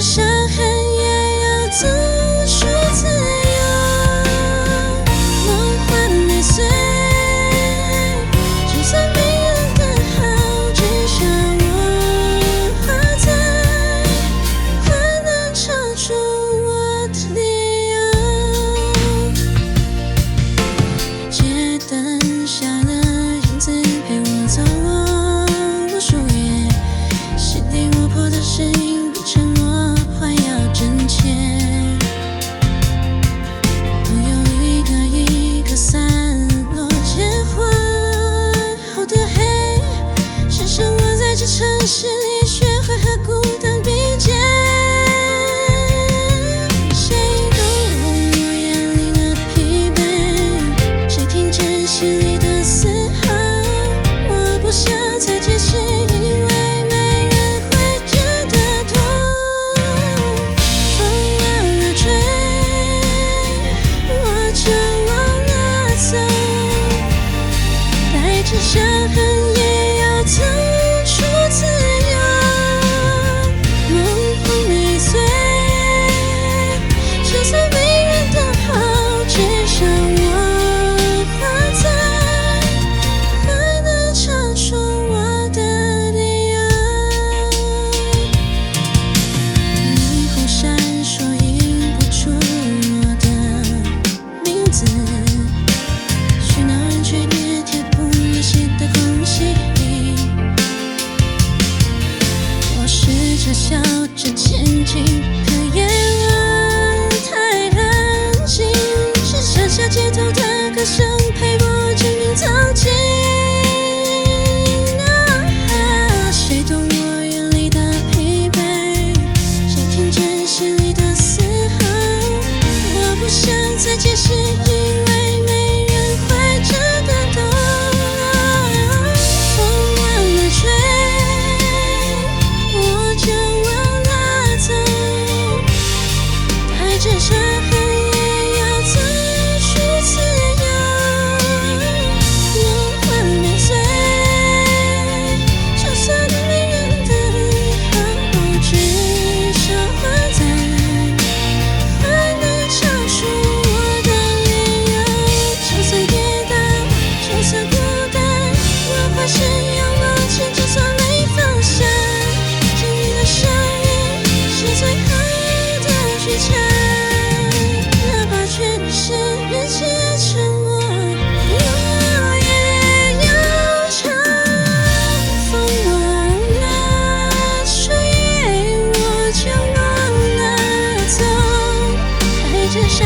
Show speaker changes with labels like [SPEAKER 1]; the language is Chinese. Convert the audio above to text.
[SPEAKER 1] 伤痕也要走出自由。梦幻美碎，就算没人等候，至少我还在，还能唱出我的理由。街灯下的影子陪我走无数夜，心里窝破的声音比承诺还要真切。我有一个一个散落结婚后的黑，深深我在这城市里学会和孤单并肩。谁懂我眼里的疲惫？谁听见心里的嘶吼？我不想再解释，因为没人会觉得痛。风往哪吹，我就往哪走，带着伤痕也要走出自由。梦幻美碎，就算没人等候，至少我还在，还能唱出我的理由。霓虹闪烁，映不出我的名字，喧闹人群也贴不满新的空气。我试着笑着前进，可夜晚太安静，只剩下街头的歌声陪我证明走近。谁懂我眼里的疲惫？谁听见心里的嘶吼？我不想再解释，因为没人会真的懂。风往哪吹，我就往哪走，带着伤痕也要走出自由。梦幻美碎，就算没人等候，至少还在，还能唱出我的理由。就算跌倒，就算孤单，我发现有梦想，就算没方向，经历了伤愈是最好的剧场。哪怕全世界沉默，我也要唱。风往哪吹，我就往哪走，带着伤